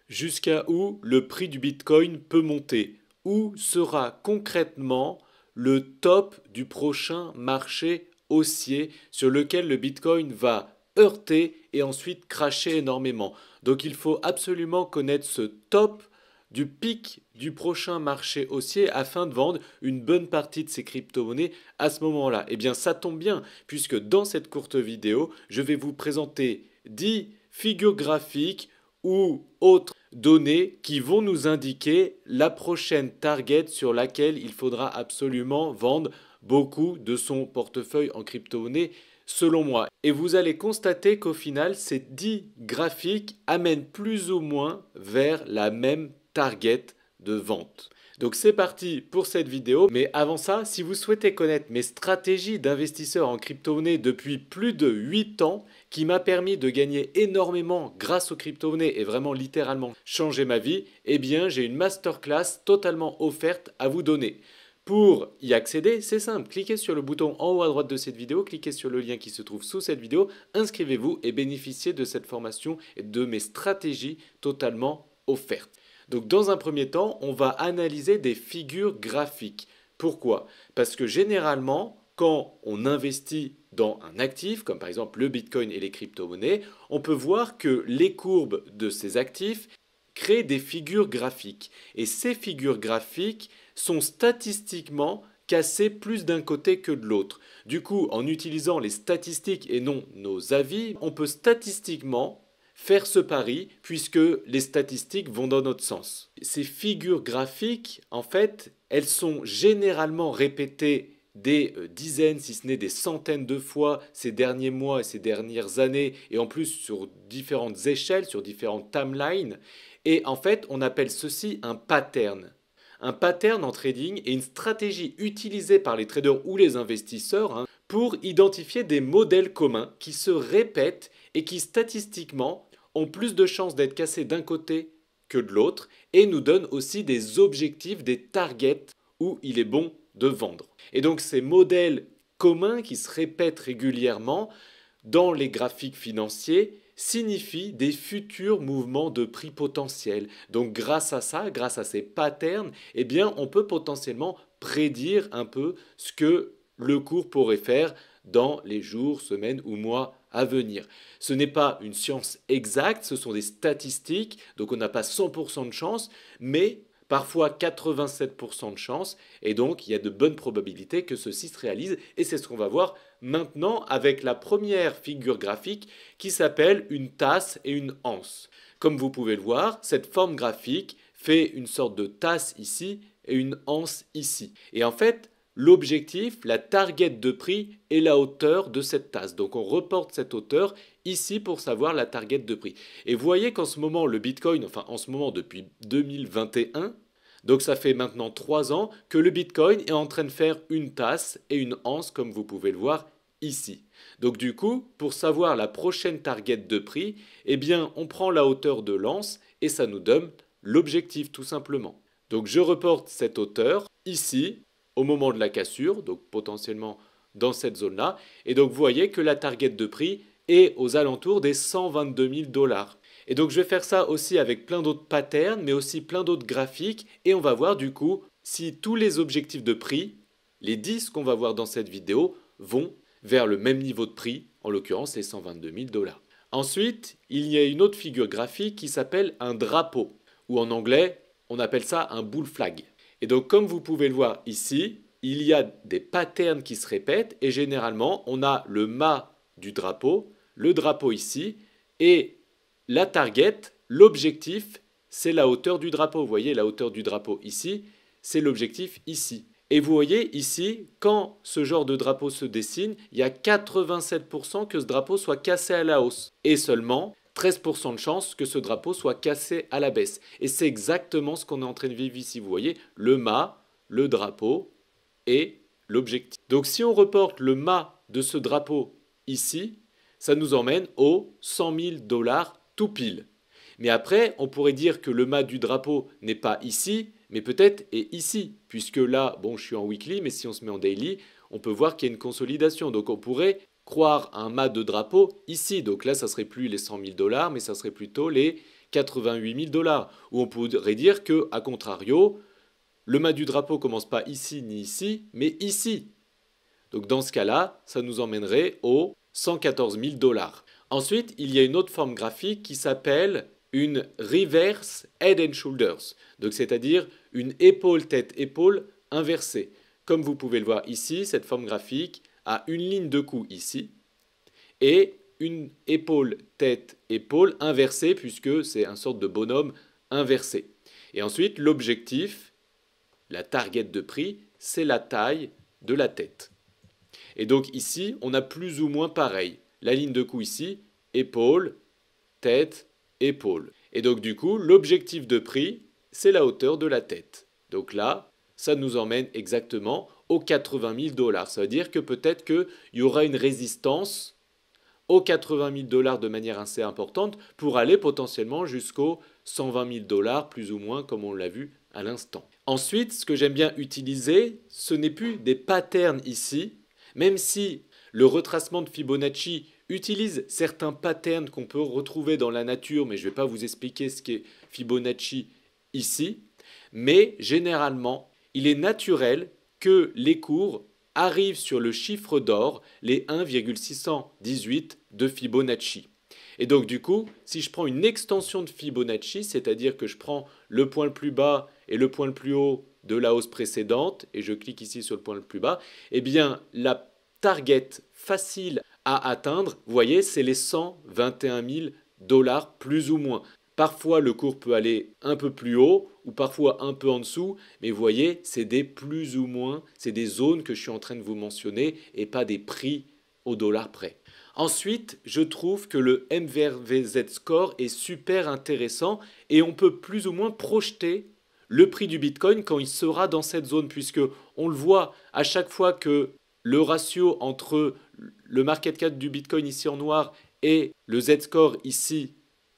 Jusqu'à où le prix du Bitcoin peut monter? Où sera concrètement le top du prochain marché haussier sur lequel le Bitcoin va heurter et ensuite cracher énormément? Donc il faut absolument connaître ce top du pic du prochain marché haussier afin de vendre une bonne partie de ces crypto-monnaies à ce moment-là. Eh bien ça tombe bien puisque dans cette courte vidéo, je vais vous présenter 10 figures graphiques ou autres données qui vont nous indiquer la prochaine target sur laquelle il faudra absolument vendre beaucoup de son portefeuille en crypto-monnaie selon moi. Et vous allez constater qu'au final, ces 10 graphiques amènent plus ou moins vers la même target de vente. Donc c'est parti pour cette vidéo, mais avant ça, si vous souhaitez connaître mes stratégies d'investisseur en crypto-monnaie depuis plus de 8 ans, qui m'a permis de gagner énormément grâce aux crypto-monnaies et vraiment littéralement changer ma vie, eh bien j'ai une masterclass totalement offerte à vous donner. Pour y accéder, c'est simple, cliquez sur le bouton en haut à droite de cette vidéo, cliquez sur le lien qui se trouve sous cette vidéo, inscrivez-vous et bénéficiez de cette formation et de mes stratégies totalement offertes. Donc dans un premier temps, on va analyser des figures graphiques. Pourquoi? Parce que généralement, quand on investit dans un actif, comme par exemple le Bitcoin et les crypto-monnaies, on peut voir que les courbes de ces actifs créent des figures graphiques. Et ces figures graphiques sont statistiquement cassées plus d'un côté que de l'autre. Du coup, en utilisant les statistiques et non nos avis, on peut statistiquement faire ce pari puisque les statistiques vont dans notre sens. Ces figures graphiques, en fait, elles sont généralement répétées des dizaines, si ce n'est des centaines de fois ces derniers mois et ces dernières années, et en plus sur différentes échelles, sur différentes timelines. Et en fait, on appelle ceci un pattern. Un pattern en trading est une stratégie utilisée par les traders ou les investisseurs pour identifier des modèles communs qui se répètent et qui statistiquement ont plus de chances d'être cassés d'un côté que de l'autre et nous donnent aussi des objectifs, des targets où il est bon de vendre. Et donc ces modèles communs qui se répètent régulièrement dans les graphiques financiers signifient des futurs mouvements de prix potentiels. Donc grâce à ça, grâce à ces patterns, eh bien on peut potentiellement prédire un peu ce que le cours pourrait faire dans les jours, semaines ou mois à venir. Ce n'est pas une science exacte, ce sont des statistiques, donc on n'a pas 100% de chance, mais parfois 87% de chance, et donc il y a de bonnes probabilités que ceci se réalise, et c'est ce qu'on va voir maintenant avec la première figure graphique qui s'appelle une tasse et une anse. Comme vous pouvez le voir, cette forme graphique fait une sorte de tasse ici et une anse ici. Et en fait, l'objectif, la target de prix est la hauteur de cette tasse. Donc on reporte cette hauteur ici pour savoir la target de prix. Et vous voyez qu'en ce moment, le Bitcoin, enfin en ce moment depuis 2021, donc ça fait maintenant 3 ans que le Bitcoin est en train de faire une tasse et une anse comme vous pouvez le voir ici. Donc du coup, pour savoir la prochaine target de prix, eh bien on prend la hauteur de l'anse et ça nous donne l'objectif tout simplement. Donc je reporte cette hauteur ici au moment de la cassure, donc potentiellement dans cette zone-là. Et donc vous voyez que la target de prix est aux alentours des 122 000 $. Et donc je vais faire ça aussi avec plein d'autres patterns, mais aussi plein d'autres graphiques. Et on va voir du coup si tous les objectifs de prix, les 10 qu'on va voir dans cette vidéo, vont vers le même niveau de prix, en l'occurrence les 122 000 $. Ensuite, il y a une autre figure graphique qui s'appelle un drapeau, ou en anglais, on appelle ça un bull flag. Et donc comme vous pouvez le voir ici, il y a des patterns qui se répètent et généralement on a le mât du drapeau, le drapeau ici et la target, l'objectif, c'est la hauteur du drapeau. Vous voyez la hauteur du drapeau ici, c'est l'objectif ici. Et vous voyez ici, quand ce genre de drapeau se dessine, il y a 87% que ce drapeau soit cassé à la hausse et seulement 13% de chance que ce drapeau soit cassé à la baisse. Et c'est exactement ce qu'on est en train de vivre ici. Vous voyez, le mât, le drapeau et l'objectif. Donc si on reporte le mât de ce drapeau ici, ça nous emmène aux 100 000 $ tout pile. Mais après, on pourrait dire que le mât du drapeau n'est pas ici, mais peut-être est ici. Puisque là, bon, je suis en weekly, mais si on se met en daily, on peut voir qu'il y a une consolidation. Donc on pourrait croire un mât de drapeau ici. Donc là, ça serait plus les 100 000 $, mais ça serait plutôt les 88 000 $. Ou on pourrait dire que, à contrario, le mât du drapeau commence pas ici ni ici, mais ici. Donc dans ce cas-là, ça nous emmènerait aux 114 000 $. Ensuite, il y a une autre forme graphique qui s'appelle une reverse head and shoulders. Donc c'est-à-dire une épaule tête épaule inversée. Comme vous pouvez le voir ici, cette forme graphique a une ligne de cou ici et une épaule tête épaule inversée puisque c'est une sorte de bonhomme inversé. Et ensuite, l'objectif, la target de prix, c'est la taille de la tête. Et donc ici, on a plus ou moins pareil. La ligne de cou ici, épaule, tête, épaule. Et donc du coup, l'objectif de prix, c'est la hauteur de la tête. Donc là, ça nous emmène exactement aux 80 000 $. Ça veut dire que peut-être qu'il y aura une résistance aux 80 000 $ de manière assez importante pour aller potentiellement jusqu'aux 120 000 $, plus ou moins comme on l'a vu à l'instant. Ensuite, ce que j'aime bien utiliser, ce n'est plus des patterns ici, même si le retracement de Fibonacci utilise certains patterns qu'on peut retrouver dans la nature, mais je ne vais pas vous expliquer ce qu'est Fibonacci ici, mais généralement, il est naturel que les cours arrivent sur le chiffre d'or, les 1,618 de Fibonacci. Et donc du coup, si je prends une extension de Fibonacci, c'est-à-dire que je prends le point le plus bas et le point le plus haut de la hausse précédente, et je clique ici sur le point le plus bas, eh bien la target facile à atteindre, vous voyez, c'est les 121 000 $ plus ou moins. Parfois, le cours peut aller un peu plus haut ou parfois un peu en dessous, mais vous voyez, c'est des plus ou moins, c'est des zones que je suis en train de vous mentionner et pas des prix au dollar près. Ensuite, je trouve que le MVRVZ Score est super intéressant et on peut plus ou moins projeter le prix du Bitcoin quand il sera dans cette zone, puisque on le voit à chaque fois que le ratio entre le market cap du Bitcoin ici en noir et le Z-Score ici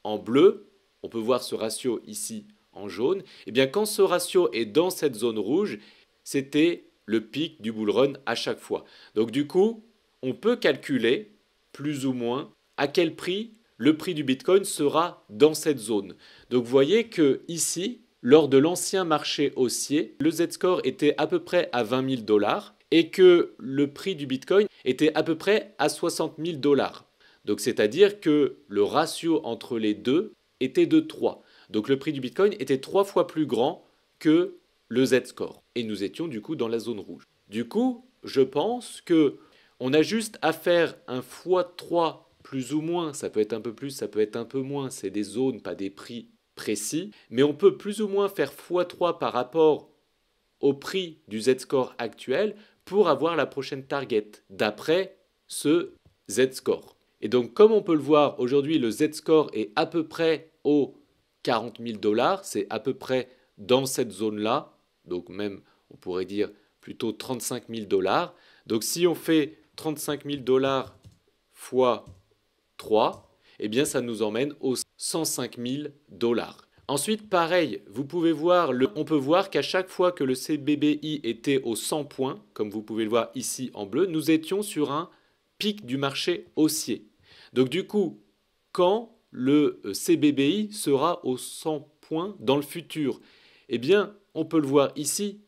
en bleu, on peut voir ce ratio ici en jaune, et bien quand ce ratio est dans cette zone rouge, c'était le pic du bull run à chaque fois. Donc du coup, on peut calculer plus ou moins à quel prix le prix du Bitcoin sera dans cette zone. Donc vous voyez que ici, lors de l'ancien marché haussier, le Z-Score était à peu près à 20 000 $ et que le prix du Bitcoin était à peu près à 60 000 $. Donc c'est-à-dire que le ratio entre les deux était de 3. Donc le prix du Bitcoin était 3 fois plus grand que le Z-Score. Et nous étions du coup dans la zone rouge. Du coup, je pense que on a juste à faire un x3 plus ou moins. Ça peut être un peu plus, ça peut être un peu moins. C'est des zones, pas des prix précis. Mais on peut plus ou moins faire x3 par rapport au prix du Z-Score actuel pour avoir la prochaine target d'après ce Z-Score. Et donc, comme on peut le voir, aujourd'hui, le Z-Score est à peu près aux 40 000 $. C'est à peu près dans cette zone-là. Donc, même, on pourrait dire plutôt 35 000 $. Donc, si on fait 35 000 $ fois 3, eh bien, ça nous emmène aux 105 000 $. Ensuite, pareil, vous pouvez voir, on peut voir qu'à chaque fois que le CBBI était aux 100 points, comme vous pouvez le voir ici en bleu, nous étions sur un pic du marché haussier. Donc du coup, quand le CBBI sera aux 100 points dans le futur, eh bien, on peut le voir ici,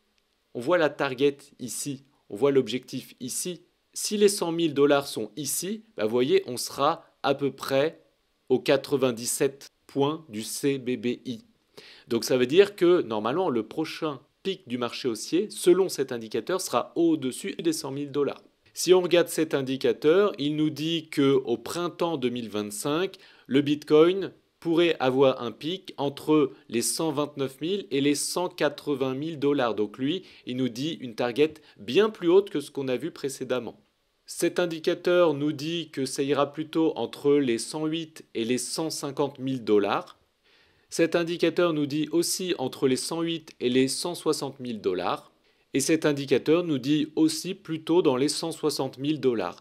on voit la target ici, on voit l'objectif ici. Si les 100 000 $ sont ici, bah, vous voyez, on sera à peu près aux 97 points du CBBI. Donc ça veut dire que normalement le prochain pic du marché haussier, selon cet indicateur, sera au-dessus des 100 000 $. Si on regarde cet indicateur, il nous dit qu'au printemps 2025, le Bitcoin pourrait avoir un pic entre les 129 000 et les 180 000 $. Donc lui, il nous dit une target bien plus haute que ce qu'on a vu précédemment. Cet indicateur nous dit que ça ira plutôt entre les 108 et les 150 000 $. Cet indicateur nous dit aussi entre les 108 et les 160 000 $. Et cet indicateur nous dit aussi plutôt dans les 160 000 $.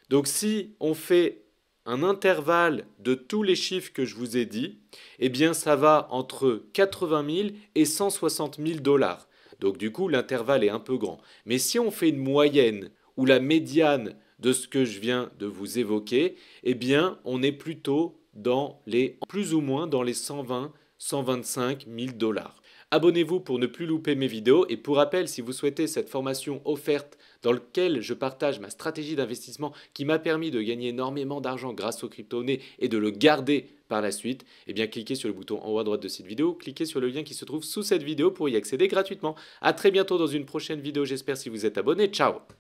Donc si on fait un intervalle de tous les chiffres que je vous ai dit, eh bien ça va entre 80 000 et 160 000 $. Donc du coup l'intervalle est un peu grand. Mais si on fait une moyenne ou la médiane de ce que je viens de vous évoquer, eh bien on est plutôt dans les plus ou moins dans les 120 125 000 dollars. Abonnez-vous pour ne plus louper mes vidéos et pour rappel, si vous souhaitez cette formation offerte dans laquelle je partage ma stratégie d'investissement qui m'a permis de gagner énormément d'argent grâce aux crypto-monnaies et de le garder par la suite, eh bien cliquez sur le bouton en haut à droite de cette vidéo, cliquez sur le lien qui se trouve sous cette vidéo pour y accéder gratuitement. A très bientôt dans une prochaine vidéo, j'espère, si vous êtes abonné. Ciao!